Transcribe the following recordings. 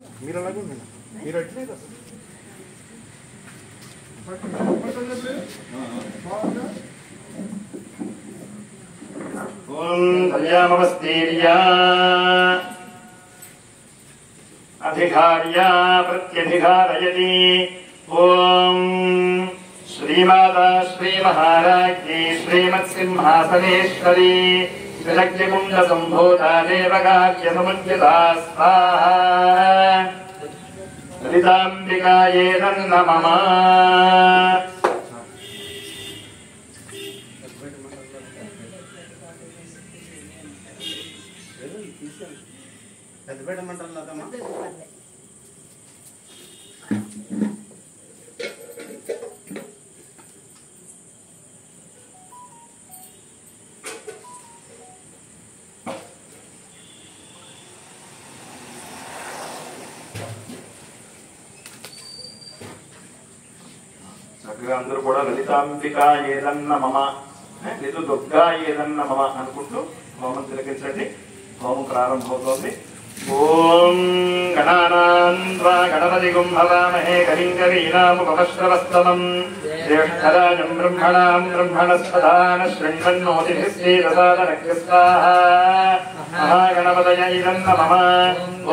మీరు అలాగే ఉండండి. మీరు వచ్చలేదు ఓం కళ్యామవస్తీర్యా అధికార్యా ప్రత్యధికారయతి. ఓం శ్రీమాతా శ్రీమహారాజ్ఞీ శ్రీమత్సింహాసనేశ్వరీ శ్రీలక్ష్మీకుండ సంభూతా దేవకార్య సముజ్జితా స్వాహా. లలితాంబికాయే నమః. పెద్దపేట మండలం చక్కగా అందరూ కూడా లలితాంబికా ఏదన్న మమ లేదు దుర్గా ఏదన్న మమ అనుకుంటూ హోమం తిలకించండి. హోమం ప్రారంభమవుతోంది. ఓం గణానాన్వా గణపతిగుం భవామహే కవిం కవీనాముపమశ్రవస్తమం జ్యేష్ఠరాజం బ్రహ్మణాం బ్రహ్మణస్పదాన శృణ్వన్నోతిభిస్సేదసాదనః మహాగణపతయే నమః.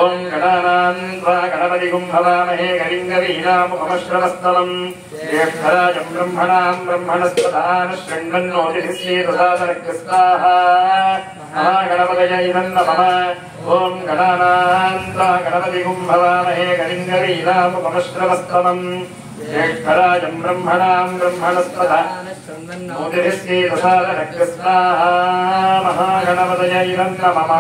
ఓం గణానాన్వా గణపతిగుం భవామహే కవిం కవీనాముపమశ్రవస్తమం జ్యేష్ఠరాజం బ్రహ్మణాం బ్రహ్మణస్పదాన శృణ్వన్నోతిభిస్సేదసాదనః మహాగణపతయే నమః. ఓం గణానాన్వా గణపతిగుం భవామహే కవిం కవీనాముపమశ్రవస్తమం జ్యేష్ఠరాజం బ్రహ్మణాం బ్రహ్మణస్పదాన శృణ్వన్నోతిభిస్సేదసాదనః మహాగణపతయే నమః.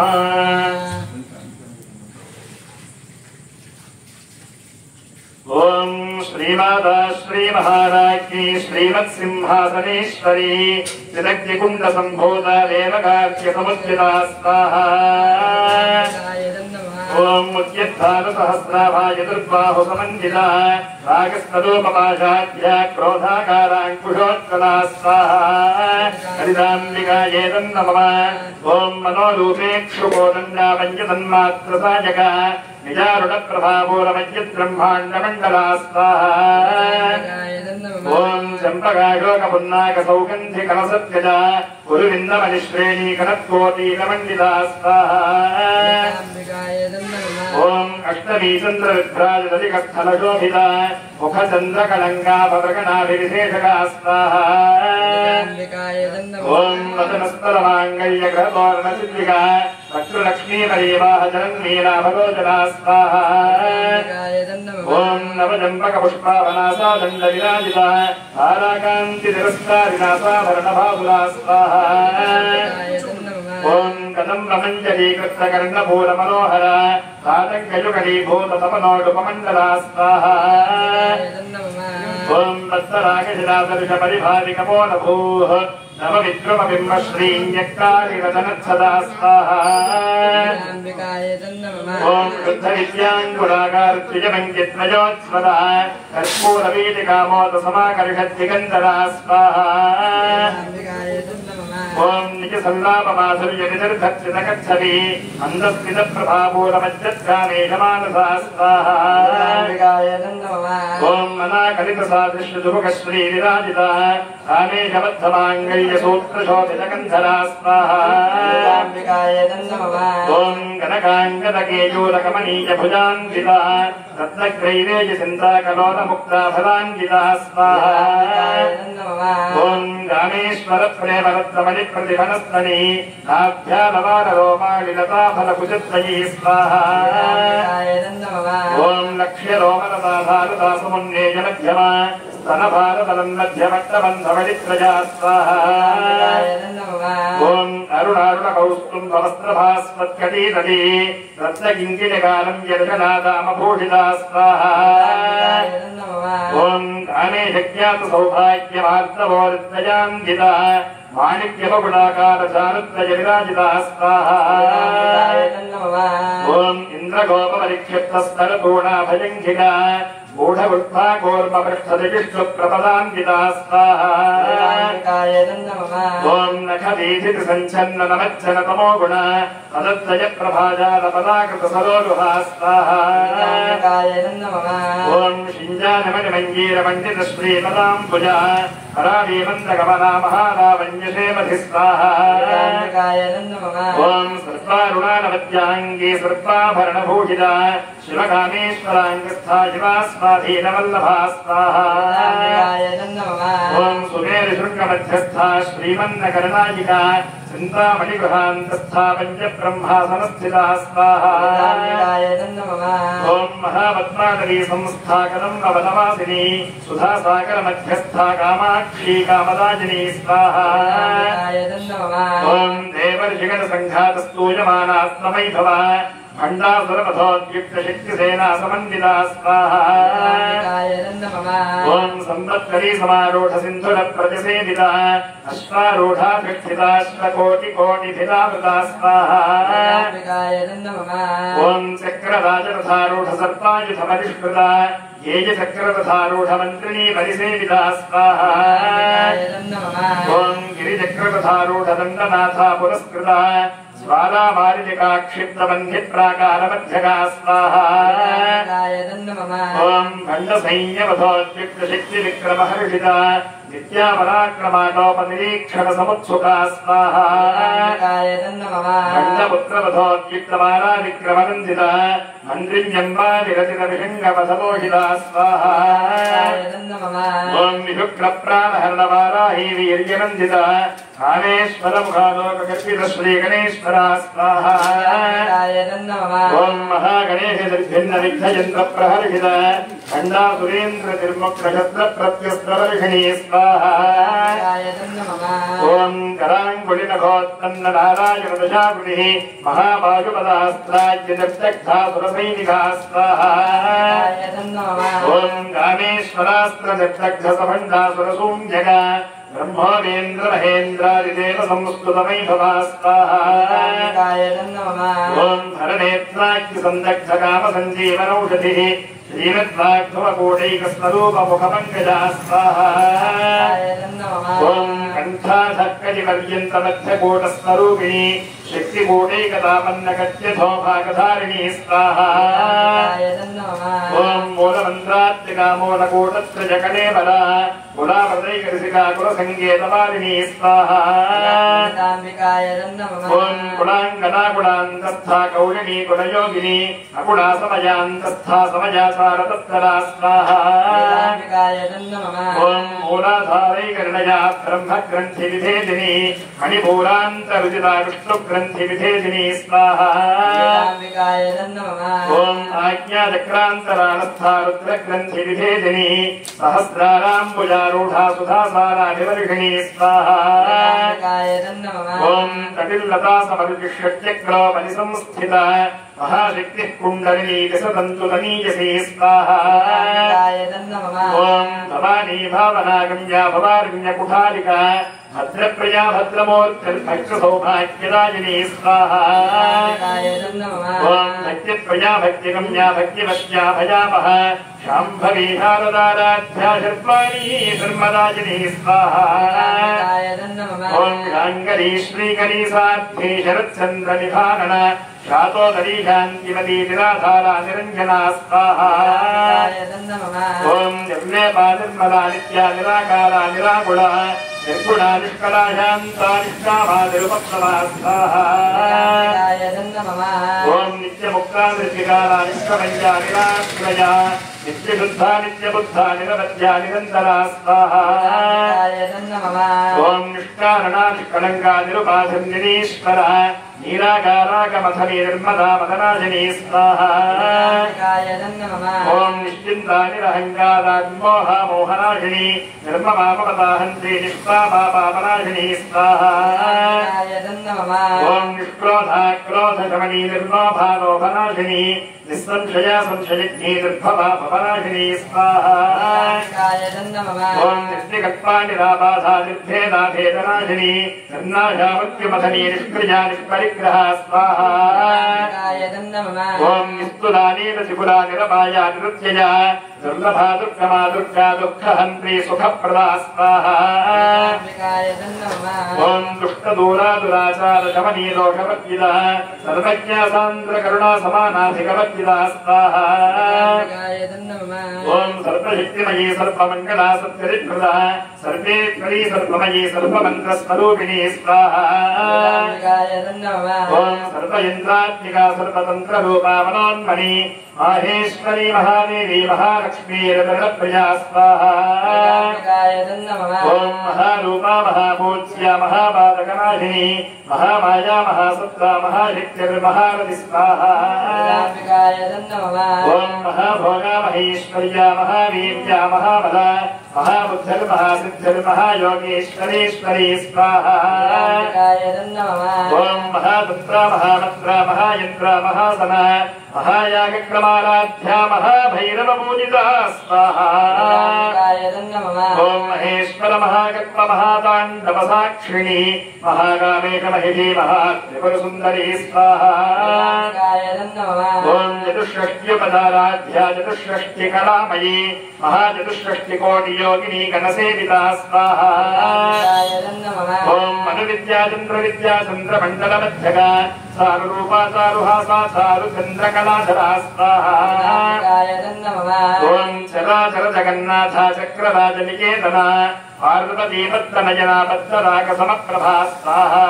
ఓం శ్రీమాతా శ్రీమహారాజ్ఞీ శ్రీమత్సింహాసనేశ్వరీ త్రిలక్ష్మీకుండ సంభూతా దేవకార్య సముజ్జితా స్వాహా. ఓం ఉద్యత్థాన సహస్రాభాయ దుర్బాహు సమన్వితా రాగస్తదోపపాశాఢ్య క్రోధాకారాంకుశోత్కలా స్వాహా. లలితాంబికాయే నమః. ఓం మనోరూపేక్షుకోదండా పంచతన్మాత్రసాయక నిజారుణ ప్రభావోరమజ్యద్బ్రహ్మాండమండలా స్వాహా. ఓం చంపకాశోక పున్నాక సౌగంధి కలసత్యజ గురువిందమనిశ్రేణీ కనత్కోటీకమండితా స్వాహా. ఓం అష్టమీ చంద్ర విభ్రాజలికస్థలశోభిత ముఖచంద్రకళంగాభవగణాభివిశేషకా స్వాహా. ఓం వదనస్థలమాంగళ్య గ్రహతోరణసిద్ధికా లక్ష్మీమరీవాహ జగన్మీనాభరోజనా స్వాహా. ఓం నవజంబక పుష్పావనాసా దండ విరాజిత తారాకాంతి తిరస్కారినాసాభరణభావులా స్వాహా. ఓం కదంబ మంజలీకృత కర్ణభూత మనోహర తాతంగయుగలీభూత తపనోడుపమండలా స్వాహా. ఓం వత్సరాగశిరాదర్శ పరిభావికమోనభూః నవ విద్రుమబింబ శ్రీన్యక్కారిరతనత్సదా స్వాహా. ఓం శుద్ధ విద్యాంగురాగార్త్విజమంజిత్మయోత్స్వద కర్పూరవీతికామోద సమాకర్షద్దిగంధరా స్వాహా. ఓం నిజ సల్లాపమాధుర్య నిదర్భక్షితకచ్చవి అందస్మిత ప్రభావూరమజ్జద్గామేషమానసా స్వాహా. ఓం అనాకలిత సాదృశ్య శుభక శ్రీ విరాజిత కామేశబద్ధమాంగళ్య సూత్రశోభితకంధరా స్వాహా. ఓం కనకాంగదకేయూరకమనీయ భుజాన్విత రత్నగ్రైవేయ సింతాకలోలముక్తాఫలాన్విత స్వాహా. ఓం రామేశ్వర ప్రేమరత్నమణి ప్రతిభనస్తని నాభ్యాలవారరోమాళిలతాఫలకుజత్వయీ స్వాహా. ఓం లక్ష్యరోమలతాధారతాసుమున్నేయ మధ్యమ స్తనభారతలం మధ్యమట్టబంధవడిత్రజా స్వాహా. ఓం అరుణారుణ కౌస్తుభవస్త్రభాస్మత్కటీతటీ రత్నకింకిణకాలం యర్షనాదామభూషితా స్వాహా. ఓం కామేశజ్ఞాత సౌభాగ్యమార్తవోరిత్రయాన్విత మాణిక్యమగుణాకారచారుత్రయ విరాజితా స్వాహా. ఓం ఇంద్రగోపరిక్షిప్తస్తరపూర్ణాభయంఘిక మూఢవృద్ధాగోర్మపృష్ఠదివిష్ణుప్రపదాన్వితా స్వాహా. ఓం నఖదీధిత సంఛన్న నమజ్జన తమో గుణ తదత్రయ ప్రభాజాల పదాకృత సరోరుహా స్వాహా. ఓం శింజానమణిమంజీరమండితశ్రీపదాంబుజా పరావీమంత్రగమనా మహారావణ్యసేమధి స్వాహా ఓం సర్వారుణానవద్యాంగీ సర్వాభరణభూషిత శివకామేశ్వరాంగస్థా శివా స్వాధీనవల్లభా స్వాహా ఓం సుమేరుశృంగమధ్యస్థా శ్రీమన్నకరనాయికా చింతామణిగృహాంతస్థా పంచబ్రహ్మాసనస్థితా స్వాహా ఓం మహాపద్మానదీ సంస్థాకరం అవనవాసిని సుధాసాగరమధ్యస్థా కామాక్షీ కామదాజినీ స్వాహా ఓం దేవర్షిగణ సంఘాతస్తూయమానాస్మై భవ భండాసురపథోద్యుక్తశక్తిసేనా సమన్వితా స్వాహా ఓం సంవత్సరీ సమారూఢ సింధుర ప్రతిసేవిత అశ్వారూఢాభిక్షితాశ్వకోటికోటిభిలావృతా స్వాహా ఓం చక్రరాజరథారూఢ సర్పాయుధమరిష్కృత ఏజచక్రరథారూఢమంత్రిణీ పరిసేవితా స్వాహా ఓం గిరిచక్రరథారూఢ దండనాథా పురస్కృత స్వారామారికాక్షిప్తబంధిప్రాకారమధ్యగా స్వాహా ఓం ఖండసైన్యవధోద్యుక్తశక్తివిక్రమహర్షిత నిత్యాపరాక్రమాటోపనిరీక్షణ సముత్సుకా స్వాహా ఖండపుత్రవధోద్యుక్తమాలా విక్రమనందిత మంత్రిణ్యంబానిరచిత విషంగవసలోహితా స్వాహా ఓం విశుక్రప్రాణహరణవారాహీ వీర్యనందిత కామేశ్వరముఖాలోకర్పిత శ్రీగణేశ్వరా స్వాహా ఓం మహాగణేశ విఘ్నయంత్ర ప్రహర్షిత ఖండాసురేంద్ర నిర్ముక్తశస్త్ర ప్రత్యస్త్రవర్షిణీ స్వాహా ఓం కరాంగుళినఘోత్పన్న నారాయణ దశాకృతి మహాబాహుపదాస్త్రాజ్య నిర్దగ్ధా సురసైనికా స్వాహా ఓం కామేశ్వరాస్త్ర నిర్దగ్ధ సభండాసురసూంజగా బ్రహ్మోవేంద్ర మహేంద్రాదిదేవ సంస్కృతమై భవా స్వాహా ఓం హరనేత్రాగ్ని సందగ్ధ కామ సంజీవనౌషధి శ్రీమద్వాగ్భవకోటైకస్వరూపముఖపంకజా స్వాహా ఓం కంఠాధక్కలిపర్యంతమధ్యకూటస్వరూపిణి శక్తికూటైకతాపన్నగత్యథోభాగధారిణీ స్వాహా ఓం మూలమంత్రాత్మికా మూలకూటత్రజకలేబల కులాపదైకరిసికా కులసంకేతవారిణీ స్వాహా ఓం కులాంగనాకులాంతస్థా కౌళినీ కులయోగిని అకులా సమయాంతస్థా సమయాసారతత్తరా స్వాహా ఓం మూలాధారైకర్ణయా బ్రహ్మగ్రంథి విభేదిని మణిపూరాంతరుచితా విష్ణుగ్రంథి విభేదిని స్వాహా ఓం ఆజ్ఞాచక్రాంతరానస్థా రుద్రగ్రంథి విభేదిని సహస్రారాంబుజారూఢా సుధాసారాభివర్షిణీ స్వాహా ఓం కటిల్లతా సమరుచిష్యక్రోపని సంస్థిత మహాశక్తి కుండలినీ విసతంతులనీయసీ స్వాహా ఓం భవానీ భావనాగమ్యా భవార్గమ్య కుఠాలిక భద్రప్రియా భద్రమూర్తిర్భక్త సౌభాగ్యదాయినీ స్వాహా ఓం భక్తిప్రియా భక్తిగమ్యా భక్తివత్యా భయామహ శాంభవీ శారదారాధ్యా శర్వాణీ ధర్మదాయినీ స్వాహా ఓం శాంకరీ శ్రీకరీ సాధ్వీ శరత్చంద్ర నిధానన శాతోదరీ శాంతిమతీ నిరాధారా నిరంజనా స్వాహా ఓం నిర్లేపా నిర్మలా నిత్యా నిరాకారా నిరాగుణ నిర్గుణా నిష్కలా శాంతా నిష్కామా నిరుపప్లవా స్వాహా ఓం నిత్యముక్తా నిర్వికారా నిష్కమయ్యా నిరాశ్రయా నిత్యశుద్ధా నిత్యబుద్ధా నిరవధ్యా నిరంతరా స్వాహా ఓం నిష్కారణా నిష్కళంకా నిరుపాధన్యనీశ్వర నీరాకారాగమథనీ నిర్మదా మదనాశినీ స్వాహా ఓం నిశ్చింతా నిరహంకారాగ్మోహా మోహనాశిని నిర్మమామపదాహంత్రీ నిష్పాపాపాపనాశినీ స్వాహా ఓం నిష్క్రోధా క్రోధశమనీ నిర్లోభా లోభనాశిని నిస్సంశయా సంశయజ్ఞీ నిర్భవా భవనాశినీ స్వాహా ఓం నిష్టికత్వా నిరాబాధా నిర్భేదా భేదనాశిని నిర్నాశామత్యుమథనీ నిష్క్రియా నిష్పరిగ్రహ స్వాహా ఓం నిస్తులా నీలశిఖులా నిరపాయా నిరుత్యజా दुर्लभा दुर्गमा दुर्गा दुःखहन्त्री सुखप्रदा स्वाहा ॐ दुष्टदूरा दुराचार शमनी दोषवर्जिता सर्वज्ञा सान्द्र करुणा समानाधिकवर्जिता स्वाहा ॐ सर्वशक्तिमयी सर्वमङ्गला सत्यरिप्रदा सर्वेश्वरी सर्वमयी सर्वमन्त्रस्वरूपिणी स्वाहा ॐ सर्वयन्त्रात्मिका सर्वतन्त्ररूपा मनोन्मणि माहेश्वरी महादेवी महालक्ष्मी रतनप्रिया स्वाहा ॐ महारूपा महापूज्या महापादकनाशिनी महामाया महासत्ता महाशक्तिर्महारथि स्वाहा ॐ महाभोगा महेश्वर्या महावीर्या महाबला महाबुद्धिर्महासिद्धिर्महायोगेश्वरीश्वरी स्वाहा ॐ महातन्त्रा महामन्त्रा महायन्त्रा महासना महायागक्रमाराध्या महाभैरवपूजिता स्वाहा ॐ महेश्वर महागक्म महाताण्डवसाक्षिणी महाकामेश महिषी महात्रिपुरसुन्दरी स्वाहा ॐ चतुष्षष्ट्युपदाराध्या चतुष्षष्टिकलामयी महाचतुष्षष्टिकोटियोगिनी गणसेविता स्वाहा ॐ मनुविद्या चन्द्रमण्डलमध्यगा सारुरूपा सारुहासा सारुचन्द्रकलाधरा स्वाहा ॐ चराचर जगन्नाथा चक्रराजनिकेतना पार्वतीपत्तनयना पत्तरागसमप्रभा स्वाहा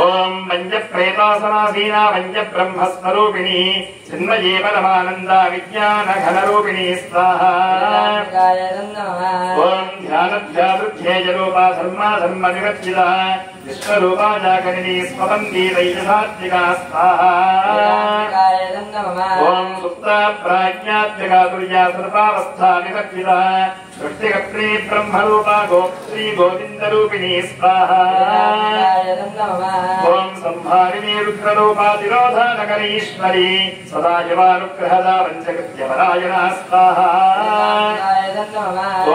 ॐ पञ्चप्रेतासनासीना पञ्चब्रह्मस्वरूपिणी चिन्मयी परमानन्दा विज्ञानघनरूपिणी स्वाहा ॐ ध्यानध्यावृद्धेयरूपा धर्मा धर्मविवर्जिता विश्वरूपा जागरिणी स्वपन्दी तैजसात्मिका स्वाहा ॐ सुप्ता प्राज्ञात्मिका तुर्या सर्वावस्था विवर्जिता सृष्टिकर्त्री ब्रह्मरूपा गोप्त्री गोविन्दरूपिणी स्वाहा ॐ संहारिणी रुद्ररूपा तिरोधानकरीश्वरी सदाशिवानुग्रहदा पञ्चकृत्यपरायणा स्वाहा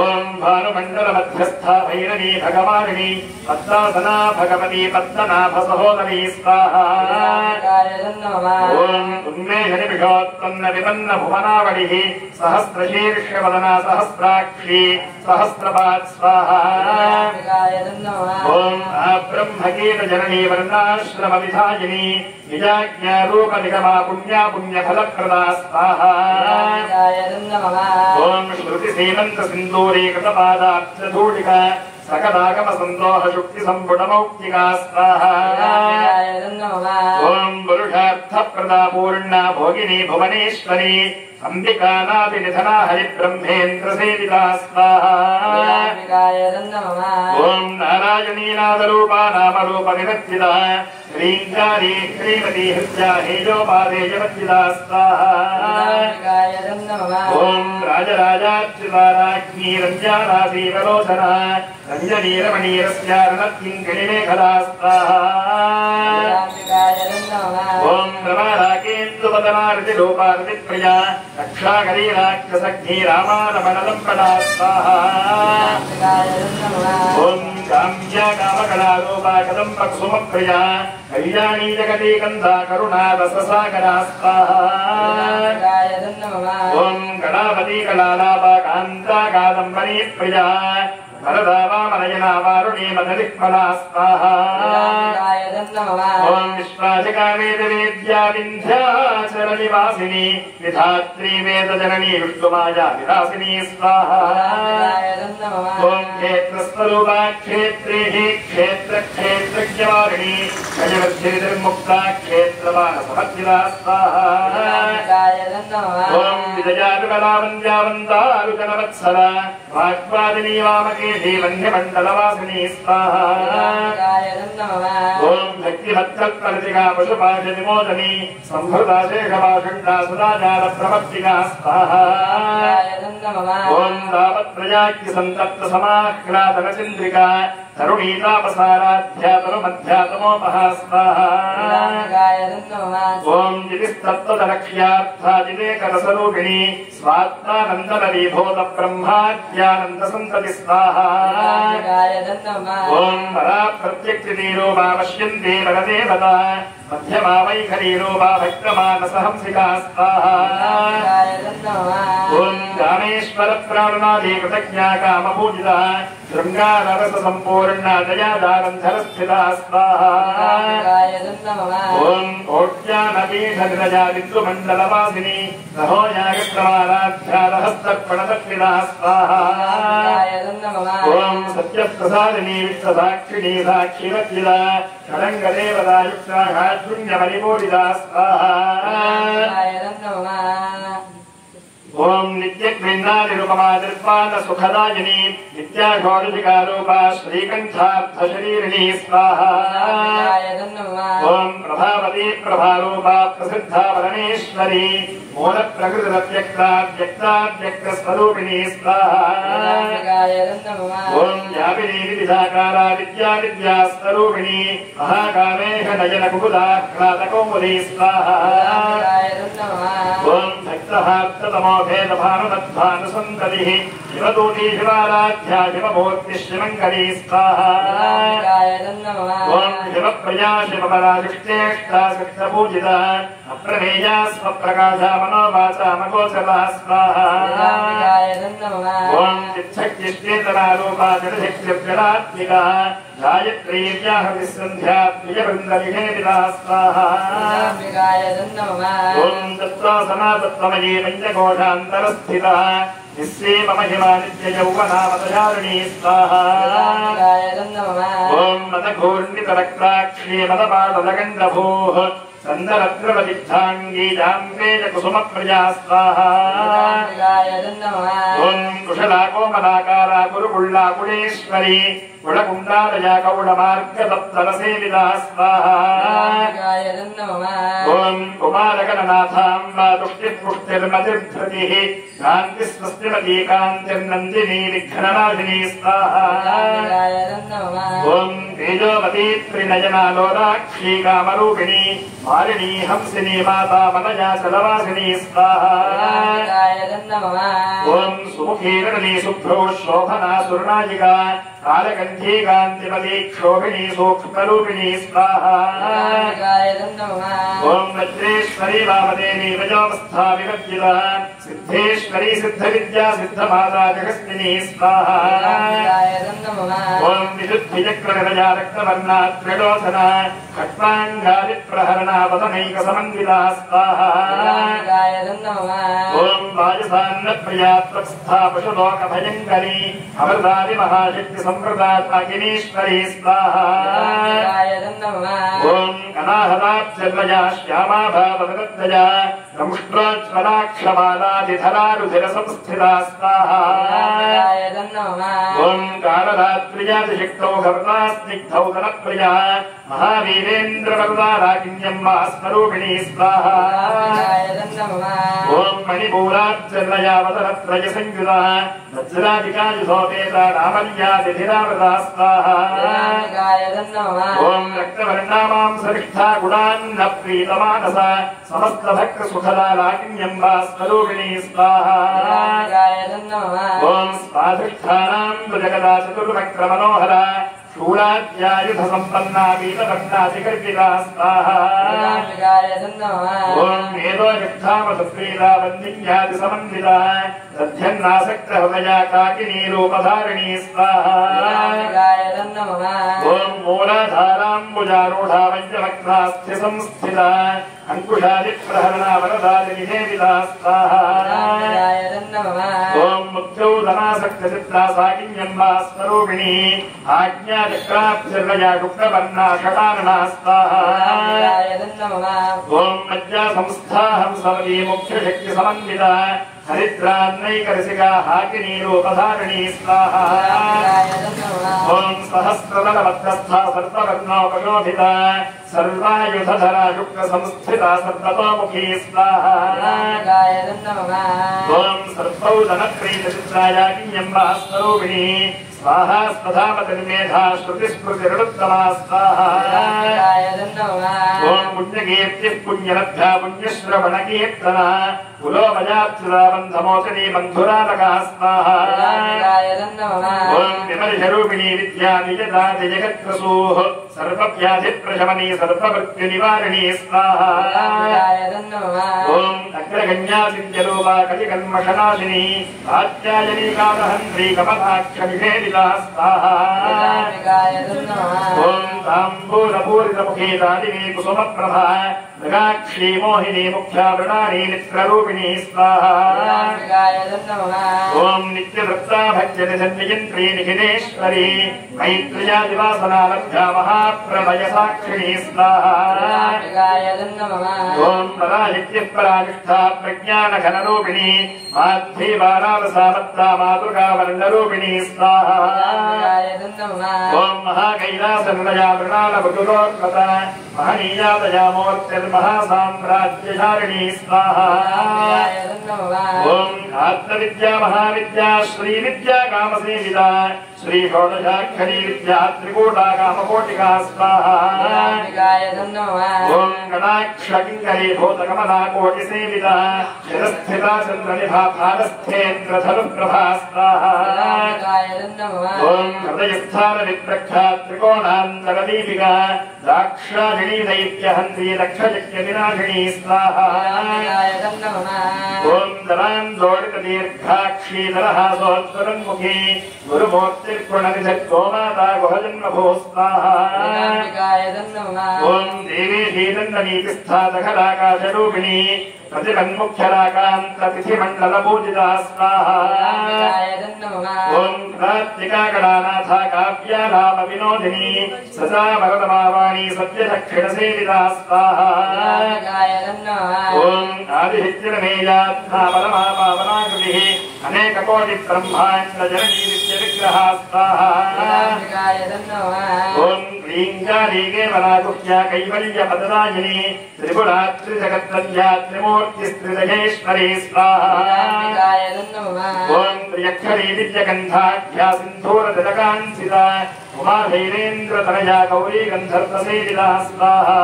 ॐ भानुमण्डलमध्यस्था भैरवी भगवानिनी पद्मासना भगवती पद्मनाभ सहोदरी स्वाहा ॐ उन्मेषनिमिषोत्पन्न विपन्न भुवनावलिः सहस्रशीर्षवदना सहस्राक्षी सहस्रपात् स्वाहा ॐ ब्रह्मगीत जननी वर्णाश्रम विधायिनी निजाज्ञारूप निगमा पुण्या पुण्यफलप्रदा स्वाहा ॐ श्रुति सीमन्त सिन्दूरी कृतपादाब्जधूलिका सकदागम संदोह शुक्ति संपुटमौक्तिका स्वाहा ॐ पुरुषार्थ प्रदा पूर्णा भोगिनी भुवनेश्वरी अंबिकानादिनिधना हरिब्रह्मेन्द्र सेविता स्वाहा ॐ नारायणी नादरूपा नामरूप निवर्जिता ह्रीङ्कारी श्रीमती हृद्या हेजोपादेयवर्जिता स्वाहा ॐ राजराजार्चिता राज्ञी रञ्जानासीवलोचना रञ्जनीरमणीरस्यारणकिङ्किणिमेखला स्वाहा ॐ रमाराकेन्दुपदनार्तिरूपार्तिप्रिया रक्षाकरीराक्षसग्नी रामारमणलम्बना स्वाहा ॐ काम्या कामकलारूपा कदम्बकुसुमप्रिया कल्याणी जगती कन्दा करुणा रससागरा स्वाहा ॐ गणापति कलालापा कान्ता कादम्बरी प्रिया वरदा वामनयना वारुणी मदलिक्मला स्वाहा ॐ विश्वासिका वेदवेद्या विन्ध्याचलनिवासिनी विधात्री वेदजननी विष्णुमाया विलासिनी स्वाहा ॐ क्षेत्रस्वरूपा क्षेत्रेः क्षेत्रक्षेत्रज्ञवारिणी गजवद्धिर्मुक्ता क्षेत्रवानसमर्जिता स्वाहा ॐ विजयारुकला वन्द्यावन्दारुजनवत्सला वाग्वादिनी वामके वन्यमण्डलवासिनी स्वाहा ॐ भक्तिभद्रत्परितिका पशुपाशविमोचनी संहृता शेषभाषण्डा सदाचारप्रवर्तिका स्वाहा ॐ तावत्प्रजाज्ञसन्तप्तसमाह्लादनचन्द्रिका तरुणीतापसाराध्यातमध्यातमोपः स्वाहा ओम जितिस्तत्त्वदलक्ष्यार्थाजितेकरसरूपिणी स्वात्मानन्दनवीभूत ब्रह्माद्यानन्द सन्तति स्वाहा ओम वरा प्रत्यक्षितीरूपा पश्यन्ति वरदेवता मध्यमा वैखरीरूपा भक्तमानसहंसिका स्वाहा ओम कामेश्वर प्राणनादि कृतज्ञा कामपूजिता शृंगाररस संपूर्णा दयादारन्धरस्थिता स्वाहा ओम कोट्यानपीठनिरजा विद्युमण्डलवासिनी सहोयागप्रमाराध्यारहस्तर्पणदक्षिणा स्वाहा ओम सत्यप्रसादिनी विश्वसाक्षिणी साक्षिरक्षिता षडङ्गदेवतायुक्ता शून्यपरिपूरिता स्वाहा ओम नित्यक्रीन्दानिरुपमा निर्वाण सुखदायिनी नित्याघोषिकारूपा श्रीकण्ठार्थशरीरिणी स्वाहा ओम प्रभावती प्रभारूपा प्रसिद्धा परमेश्वरी मूलप्रकृतिरव्यक्ताव्यक्ताव्यक्तस्वरूपिणी स्वाहा ओम व्यापिनी विविधाकारा विद्याविद्यास्वरूपिणी महाकामेह नयनकुकुलाह्लादकौमुदी स्वाहा ओम भक्तहार्ततमो भेदभानुमद्भानुसन्ततिः शिवदूती शिवाराध्या शिवमूर्तिः शिवङ्करी स्वाहा ओम शिवप्रिया शिवपराशिष्टेष्टा शिष्टपूजिता अप्रमेया स्वप्रकाशा मनोवाचा मगोचला स्वाहा ओम चिच्छक्तिश्चेतनारूपा जडशक्तिर्जडात्मिका गायत्रीर्याहविसन्ध्या प्रियवृन्दविहेविदा स्वाहा ओम तत्त्वासनातत्त्वमयी पञ्चकोशान्तरस्थिता निःसेव महिमा नित्ययौवनामतचारिणी स्वाहा ओम मदघूर्णितरक्ताक्षी मदपाटलगण्डभूः सन्दरत्रवदिग्धाङ्गी जाम्बेजकुसुमप्रिया स्वाहा ओम कुशला कोमलाकारा गुरुकुल्लाकुलेश्वरी गुणकुण्डालया कौडमार्गदप्तरसेविदा स्वाहा ओम कुमारगणनाथाम्बा तुष्टिपुष्टिर्मतिर्धृतिः कान्तिस्वस्तिमती कान्तिर्नन्दिनी विघ्ननाशिनी स्वाहा ओम तेजोवती त्रिनयनालोलाक्षी कामरूपिणी मालिनी हंसिनी माता मनया चलवासिनी स्वाहा ओम सुमुखी गणनी शुभ्रो शोभना सुरनायिका कालकंठी कांतिमती क्षोभिणी सूक्ष्मरूपिणी स्वाहा ओम वज्रेश्वरी वामदेवी वजोवस्था विवर्जिता सिद्धेश्वरी सिद्धविद्या सिद्धमाता जगस्तिनी स्वाहा ओम विशुद्धिचक्रनिलया रक्तवर्णा त्रिलोचना खट्वाङ्गादिप्रहरणा वदनैकसमन्विता स्वाहा ओम वायुसान्नप्रिया त्वक्स्था पशुलोकभयङ्करी अमृतादि महाशक्ति संप्रदाताकिनीश्वरी स्वाहा ओम कनाहदाब्जलया श्यामा भाववदत्तया दंष्ट्रोज्ज्वलाक्षमालादिधरारुधिरसंस्थिता स्वाहा ओम कालरात्रियादिशक्तौ घर्णास्निग्धौ धनप्रिया महावीरेन्द्रवरदाराकिन्यम्मा स्वरूपिणी स्वाहा ओम मणिपूराब्जलया वदनत्रयसंयुता वज्राधिकायुधोपेता रामल्यादिधिरावृता स्वाहा ओम रक्तवर्णामां सरिष्ठा गुणान्नप्रीतमानसा समस्तभक्तसुखदा लाकिन्यम्बा स्वरूपिणी स्वाहा ओम स्वाधिष्ठानां जगदा चतुर्वक्त्रमनोहरा शूलाद्यायुधसम्पन्ना वीतवर्णाधिकर्पिता स्वाहा ओम मेदोयुक्तामसप्रीता वन्दिन्यादिसमन्विता दध्यन्नासक्तहृदया काकिनी रूपधारिणी स्वाहा ओम मूलाधाराम्बुजारूढा वज्रवक्त्रास्थिसंस्थिता अंकुशादिप्रहरणा वरदादिनिषेविता स्वाहा ओम मुक्तौधनासक्तचित्रा साकिन्यम्बा स्वरूपिणी आज्ञाचक्राब्धिर्वया शुक्लवर्णा षडानना स्वाहा ओम मज्जा संस्थाहंसवती मुख्यशक्तिसमन्विता हरिद्रान्नैकरसिका हाकिनी रूपधारिणी स्वाहा ओम सहस्रदलवत्तस्था सर्ववर्णोपशोभिता सर्वायुधधरा शुक्लसंस्थिता सर्वतोमुखी स्वाहा ओम सर्वौदनप्रीतचित्रायाकिन्यम्बा स्वरूपिणी स्वाहा स्वधामतिर्मेधा श्रुतिस्मृतिरुत्तमा स्वाहा ओम पुण्यकीर्तिः पुण्यलब्धा पुण्यश्रवणकीर्तना कुलोमयाच्युताबन्धमोचनी बन्धुरालका स्वाहा ओम विमर्शरूपिणी विद्या निजता जगत्प्रसूः सर्वव्याधिप्रशमनी सर्वमृत्युनिवारिणी स्वाहा ओम अग्रगण्यासिद्ध्यरूपा कलिकल्मषनाशिनी कात्यायनी कामहन्त्री कमलाक्षनिषेदिता स्वाहा ओम ताम्बूलपूरितमुखे दादिनी कुसुमप्रभा मृगाक्षी मोहिनी मुख्यावृणानी नित्ररूपिणी स्वाहा ओम नित्यवृत्ता भज्यति सन्नियन्त्री निखिलेश्वरी मैत्र्या दिवासना लब्धा महाप्रभय साक्षिणी स्वाहा ओम पराहित्यः परानिष्ठा प्रज्ञानघनरूपिणी माध्वीवारावसामत्ता मातृका वर्णरूपिणी स्वाहा ओम महाकैलासनिलया मृणालमृदुलोत्पता महनीया दयामूर्तिर्महासाम्राज्यधारिणी स्वाहा ओम आत्मविद्या महाविद्या श्रीविद्या कामसेविता श्री षोडशाक्षरी विद्या त्रिकूटा कामकोटिका स्वाहा ओम गणाक्ष किंकरी भूतकमला कोटिसेविता शिरस्थिता चन्द्रनिभा फालस्थेन्द्रधनुप्रभा स्वाहा ओम हृदयस्थान विप्रख्या त्रिकोणान्तरदीपिका दाक्षायणी दैत्यहन्त्री दक्षयज्ञविनाशिनी स्वाहा ओम दलां जोडितदीर्घाक्षी दलहासोत्तरन्मुखी गुरुमूर्तिर्गुणनिधत्कोमाता गुहजन्मभो स्वाहा ओम देवी श्रीदण्डनीतिस्था दखलाकाशरूपिणी प्रतिबन्मुख्यराकान्ततिथिमण्डलपूजिता स्वाहा ओम कार्तिकागणानाथा काव्यालापविनोदिनी सदा वरदमावाणी सत्यदक्षिणसेविता स्वाहा ओम आदिहित्यमेयात्मा परमा पावनाकृतिः अनेककोटिब्रह्माण्डजननी नित्यविग्रहा स्वाहा ओम ह्रीङ्गारीके वरागुह्या कैवल्यपददायिनी त्रिपुरात्रिजगत्तल्या त्रिमूर्तिस्त्रिदयेश्वरी स्वाहा ओम त्र्यक्षरी विद्यगन्धाढ्या सिन्धूरतिलकांसिता उमाधैरेन्द्रतनया गौरी गन्धर्वसेविता स्वाहा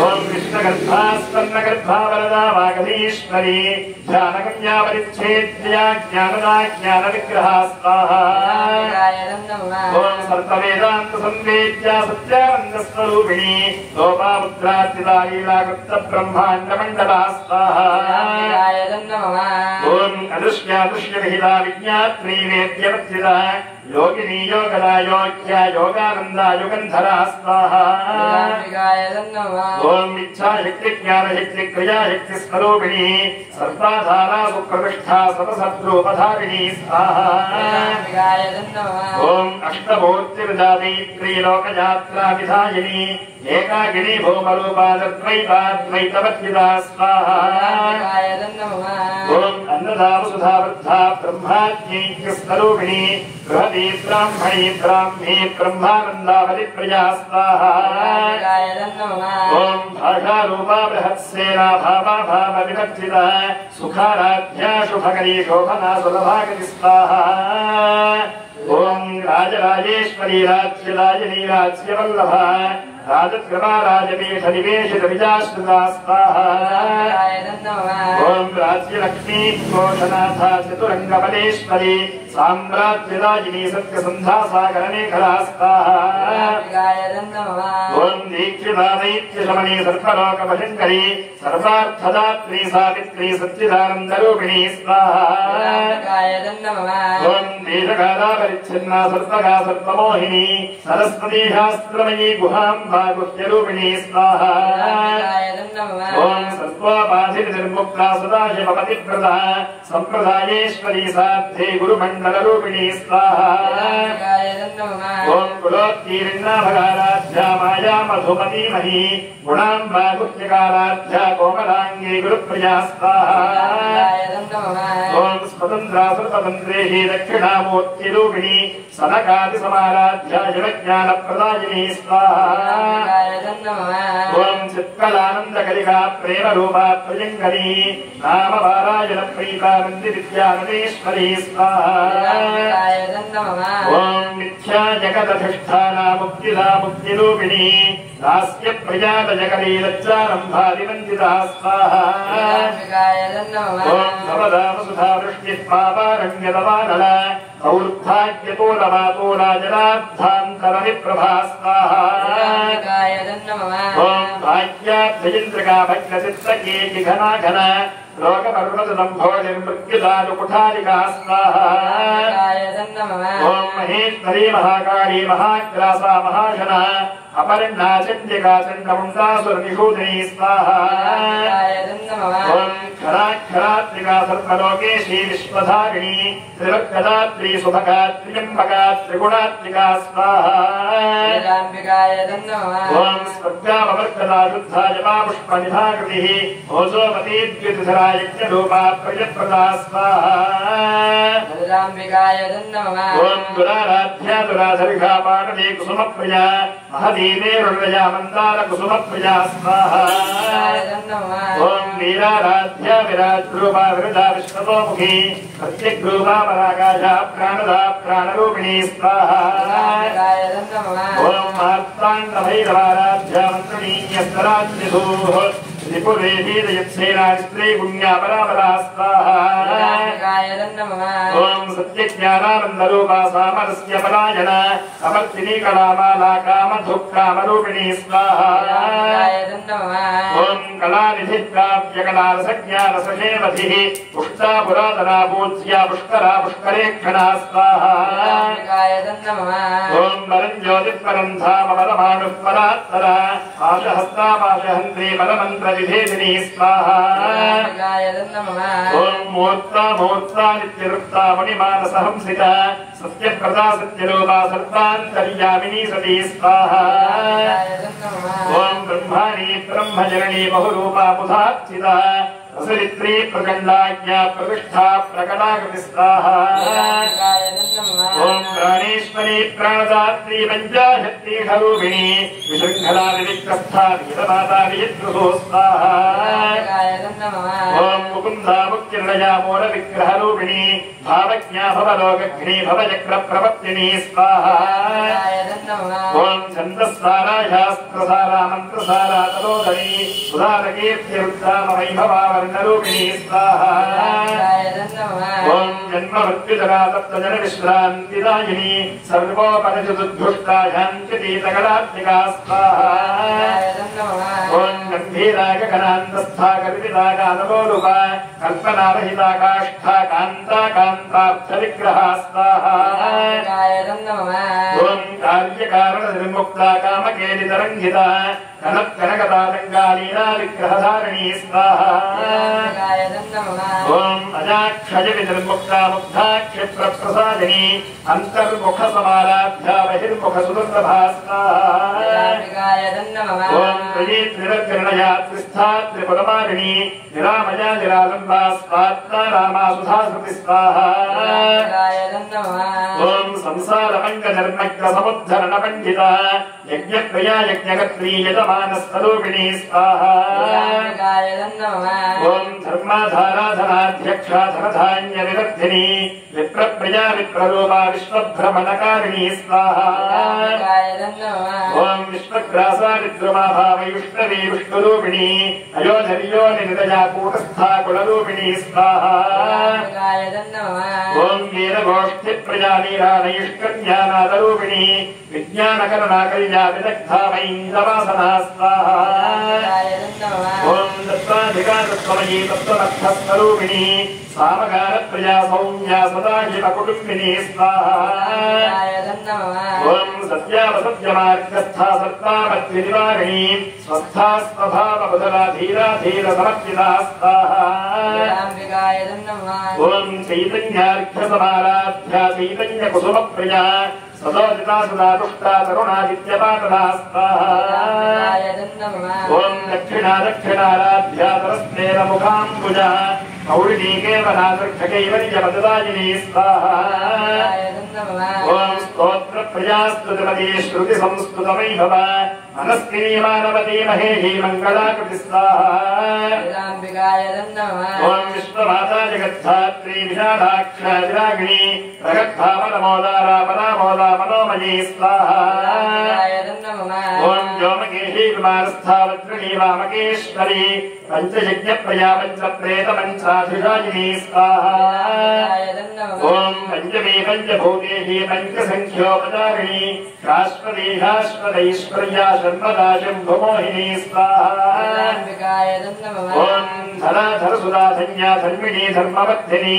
ओम कृष्णगर्भा स्वर्णगर्भा वरदा वागधीश्वरी ध्यानगम्या परिच्छेद्या ज्ञानदा ज्ञानविग्रहा स्वाहा ओम सर्ववेदान्त संवेद्या सत्यानन्दस्वरूपिणी लोपामुद्रार्चिता लीलाकृतब्रह्माण्डमण्डला स्वाहा ओम अदृश्यादृश्यविहिता विज्ञात्री वेद्यवर्जिता योगिनी योगदा योग्या योगानंदा युगंधरा स्वाहा ओम इच्छा शक्ति ज्ञान शक्ति क्रिया शक्ति स्वरूपिणी सर्वाधारा सुप्रविष्ठा सर्वशत्रुपधारिणी स्वाहा ओम अष्टमूर्तिर्जाति त्रिलोकयात्रा विधायिनी एकाकिनी भूमरूपा द्वैताद्वैतवर्जिता स्वाहा ओम अन्नदा वसुधा वृद्धा ब्रह्माज्ञैक्य स्वरूपिणी बृहती ब्राह्मणी ब्राह्मी ब्रह्मानंदावलिप्रिया स्वाहा ओम भाषा रूपा बृहत्सेना भावा भाव विवर्जिता सुखाराध्या शुभकरी शोभना सुलभागति स्वाहा ओम राजराजेश्वरी राज्यराजिनी राज्यवल्लभा राजकृपा राजपीठनिवेशित विजाश्रिता स्वाहा ओम राज्यलक्ष्मी घोषनाथा चतुरंगबलेश्वरी साम्राज्यराजिनी सत्यसंधा सागरमेखला स्वाहा ओम दीक्षिता दैत्यशमनी सर्वलोकभयङ्करी सर्वार्थदात्री सावित्री सच्चिदानन्दरूपिणी स्वाहा ओम देशकाला परिच्छिन्ना सर्वगा सर्वमोहिनी सरस्वती शास्त्रमयी गुहाम्बा गुह्यरूपिणी स्वाहा ओम सर्वोपाधिर्मुक्ता सदाशिवपतिव्रता संप्रदायेश्वरी साध्ये गुरुमण्डलरूपिणी स्वाहा ओम कुलोत्तीर्णा भगाराध्या माया मधुमतीमही गुणाम्बा गुह्यकाराध्या कोमलाङ्गी गुरुप्रिया स्वाहा ओम स्वतंत्रा सर्वतंत्रेहि दक्षिणामूर्तिरूपिणी सनकादि समाराध्या जगज्ञान प्रदायिनी स्वाहा ओम चित्कलानंदकलिका प्रेम रूपा प्रियंकरी नाम वारायण प्रीता नंदि विद्याननेश्वरी स्वाहा ओम मिथ्या जगदधिष्ठाना मुक्तिदा मुक्तिरूपिणी दास्य प्रजातजगली लज्जारंभादिवंदिता स्वाहा ओम भवदा वसुधा वृष्टिः पापारण्यतमानल और्भाग्यतोलवातोला जलाब्धान्तरविप्रभा स्वाहा ओम भाग्याभ्यजिन्द्रका भग्नचित्रकेकि घना घन लोकपर्वतदम्भोनिर्मृत्युदानुकुठारिका स्वाहा ओम महेश्वरी महाकाली महाग्रासा महाशना अपरिण्णा चण्डिका चण्डमुण्डासुरनिषूदिनी स्वाहा ओम क्षराक्षरात्रिका सर्वलोकेशी विश्वधारिणी त्रिलोक्यदात्री सुभगा त्र्यम्बका त्रिगुणात्मिका स्वाहा ओम स्वर्गामवर्गदा शुद्धा जपा पुष्पनिधाकृतिः ओजोपती द्वितिधरा यज्ञरूपा प्रजप्रदा स्वाहा ओम दुराराध्या दुराधर्घा पाटली कुसुमप्रिया महदीनेरुर्वया मन्दार कुसुमप्रिया स्वाहा ओम वीराराध्या विराजरूपा विरजा विश्वतोमुखी प्रत्यग्रूपा पराकाशा प्राणदा प्राणरूपिणी स्वाहा ओम मार्ताण्डभैरवाराध्या मन्त्रणीयस्तराज्यधूः त्रिपुरेधीरयत्सेनास्त्री पुण्यापरापरा स्वाहा ओम सत्यज्ञानानन्दरूपा सामरस्य पलायन अमर्तिनी कलामाला कामधुक्कामरूपिणी स्वाहा ओम कलानिधिप्राप्यकलारसज्ञारसशेवधिः पुष्टा पुरातना पूज्या पुष्करा पुष्करेक्षणा स्वाहा ओम परं ज्योतिःपरं धाम परमाणुः परात्तरा पाशहस्ता पाशहन्त्री परमन्त्र विधेदिनी स्वाहा ओम मूर्ता मूर्ता नित्यरुक्ता मणिमानसहंसिता सत्यप्रदा सत्यरूपा सर्वान्तर्यामिनी सती स्वाहा ओम ब्रह्माणी ब्रह्मजननी बहुरूपा बुधार्चिता रसरित्री प्रचण्डाज्ञा प्रतिष्ठा प्रकटाकृति स्वाहा ओम प्राणेश्वरी प्राणदात्री पंचाशक्ति स्वरूपिणी विशृंखला विविक्तस्था वीरमाता विचित्रुः स्वाहा ओम मुकुन्दा मुक्तिर्णया मूल विग्रह रूपिणी भावज्ञा भवलोकघ्नी भवचक्र प्रवर्तिनी स्वाहा ओम छन्दस्सारा मंत्रसारा तदोदरी सुधारकीर्तिरुद्धाम वैभवावर्णरूपिणी स्वाहा ओम जन्ममृत्युजरा तप्तजन विश्रान्तिदायिनी सर्वोपनिषदुद्धुष्टा ह्याञ्चितीतकलात्मिका स्वाहा ओम गम्भीरा गगनान्तस्था कल्पिता कानलोलुपा कल्पनारहिता काष्ठा कान्ता कान्तार्थविग्रहा स्वाहा ओम कार्यकारणनिर्मुक्ता कामकेलितरङ्गिता कनकतारङ्गालीला विग्रहधारिणी स्वाहा ओम अजाक्षय विनिर्मुक्ता मुग्धा क्षिप्रप्रसादिनी अंतर्मुखसमाराध्या बहिर्मुखसुदुर्लभा स्वाहा ओम त्रिनिर्गणया त्रिस्था त्रिपुरमारिणी निरामया निरालम्बा स्वात्मा रामा सुधासृति स्वाहा ओम संसारमङ्गधर्मज्ञसमुद्धरणपण्डिता यज्ञप्रिया यज्ञकर्त्री यजमानस्वरूपिणी स्वाहा ओम धर्माधाराधनाध्यक्षा धनधान्यविवर्धिनी विप्रप्रिया विप्ररूपा विश्वभ्रमणकारिणी स्वाहा ओम विश्वग्रासा विद्रुमा भावयुष्णवी विष्णुरूपिणी अयोधर्यो निरया कूटस्था कुलरूपिणी स्वाहा ओम वीरगोष्ठिप्रजानीरानयुष्कज्ञानादरूपिणी विज्ञानकरुणाकल्या विदग्धा वैन्द्रवासना स्वाहा ओम तत्त्वाधिका तत्त्वमयी तत्त्वमर्थस्वरूपिणी सामगानप्रिया सौम्या सदाशिवकुटुम्बिनी स्वाहा ओम सत्यावसत्यमार्गस्था सत्तामत्रिनिवारिणी स्वस्था स्वभावबुधला धीरा धीर समर्पिता स्वाहा ओम चैतन्यार्घ्यसमाराध्या चैतन्यकुसुमप्रिया सदोदिता सदा तुष्टा तरुणादित्यपाटला स्वाहा ओम दक्षिणा दक्षिणाराध्या तरस्तेन मुखाम्बुजा कौलिनीकेवनादर्घकैव निजपददायिनी स्वाहा ओम स्तोत्र प्रजास्तुतिमती श्रुति संस्तुतमयि भव मनस्विनी मानवती महेही मंगलाकृति स्वाहा ओम विश्वमाता जगद्धात्री विशालाक्षा विरागिणी प्रगद्भावनमोदारा परामोदा मनोमयी स्वाहा ओम व्योमकेशी कुमारस्थावत्रिणी वामकेश्वरी पंचयज्ञ प्रजा पंचप्रेत पंचाधिराजिनी स्वाहा ओम पंचमी पंचभूतेहि पंचसंख्योपचारिणी शाश्वती शाश्वतैश्वर्या सर्वदा शम्भुमोहिनी स्वाहा ओम धराधरसुधा धन्या धर्मिणी धर्मवर्धिनी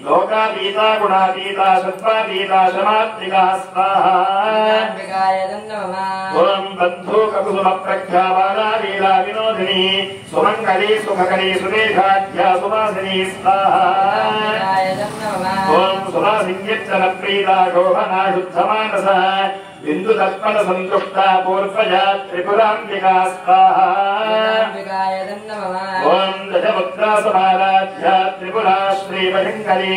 लोकातीता गुणातीता सत्त्वातीता समात्रिका स्वाहा ओम बन्धु ककुसुम प्रख्यावाला लीला विनोदिनी सुमंगली सुखकरी सुरेखाढ्या सुवासिनी स्वाहा ओम सुभासिन्यच्चन प्रीता शोभना शुद्धमानसा बिंदु तत्पल संतुष्टा पूर्वजा त्रिपुरांबिका स्वाहा ओम दशमुद्रा समाराध्या त्रिपुरा श्रीवशंकरी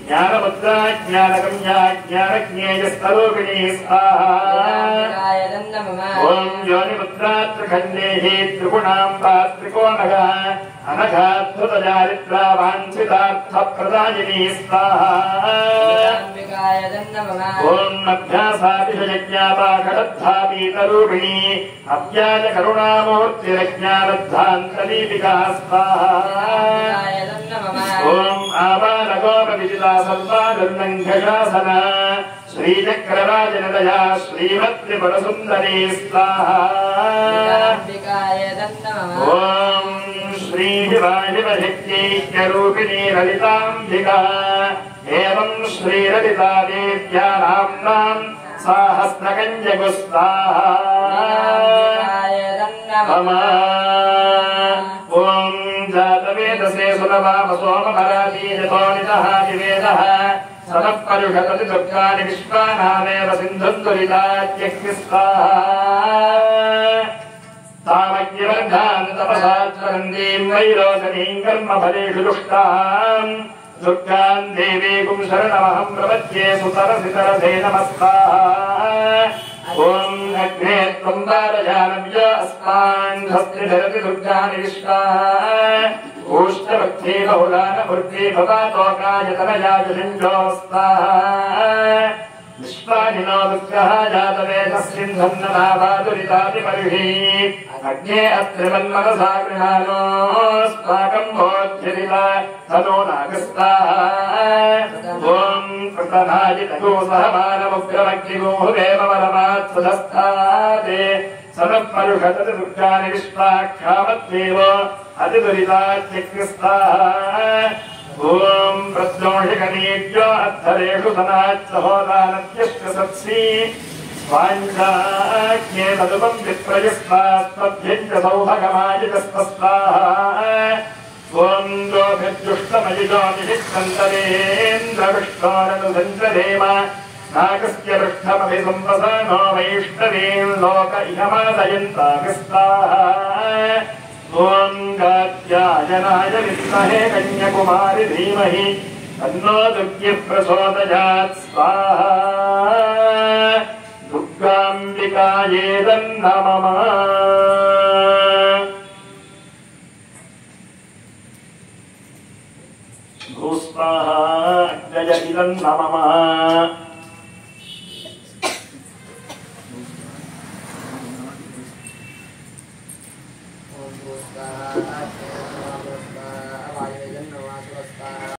ज्ञानमुद्रा ज्ञानगम्या ज्ञानज्ञेयस्तरूपिणी स्वाहा ओम योनिमुद्रा त्रिखंडेहि त्रिगुणाम्बा त्रिकोणगा अनघाद्भुतचारित्रा वाञ्छितार्थप्रदायिनी स्वाहा ओम अभ्यासादिशयज्ञाता खडद्धापीतरूपिणी अव्याज करुणामूर्तिरज्ञानद्धान्तदीपिका स्वाहा ओम आबालगोपविदिता सर्वादुर्लङ्घशासना श्रीचक्रराजनिलया श्रीमत्त्रिपुरसुन्दरी स्वाहा ओम श्री शिवाशिवशक्त्यैक्यरूपिणी ललिताम्बिका एवं श्रीललिता देव्या नाम्नां साहस्रकञ्जगु स्वाहा ओम जातवेदसे सुलभाम सोमभरातीजतोनितः विवेदः सनःपरुषतति दुर्गाणि विश्वानामेव सिन्धुन्दुरितात्यक्ति स्वाहा तामज्ञवर्धान् तपसात्वरन्दीं वैरोचनीं कर्मफलेषु दुष्टाम् दुर्गान् देवीकुं शरणमहं प्रपद्ये सुतरसि तरसे नमस्ताः ओम अग्ने त्वं वारजानव्य अस्मान् हस्तिधरति दुर्गाणि विश्वाः ऊष्टभक्ति बहुलान भुर्गे भवातोकायतनयाय सिञ्जोस्ताः विश्वानिनो दुर्गः जातवेदस्सिन्धन्ननाभादुरितादिपरिहि अग्ने अत्रिमन्मनसा गृहाणोऽस्माकं भोज्यरिता तनो नागस्ताः ओम कृतनाजितगो सहमानमुग्रमग्निगोहुरेव परमात्सदस्तादे सनःपरुषतति दुर्गाणि विश्वाक्षामत्देव अतिदुरितात्यक्तिस्ताः ओम प्रद्योषिकनीड्यो अद्धरेषु सनात्सहोदानत्यश्च सत्सि स्वाञ्जाज्ञे तदुपं विप्रयस्वास्मभ्यञ्च सौभगमाजितस्वस्ताः ओम गोभिर्जुष्टमयिजोनिषिक्तन्तरेन्द्रविष्णोरनुसञ्चरेम नागस्य पृष्ठमभि सम्प्रसानो वैष्णवीं लोक इहमादयन्तागस्ताः ओम गात्यायनाय विद्महे कन्याकुमारी धीमहि तन्नो दुर्गिः प्रचोदयात् स्वाहा दुर्गाम्बिकायै नमः भूस्वाहा अग्नयैलं नमः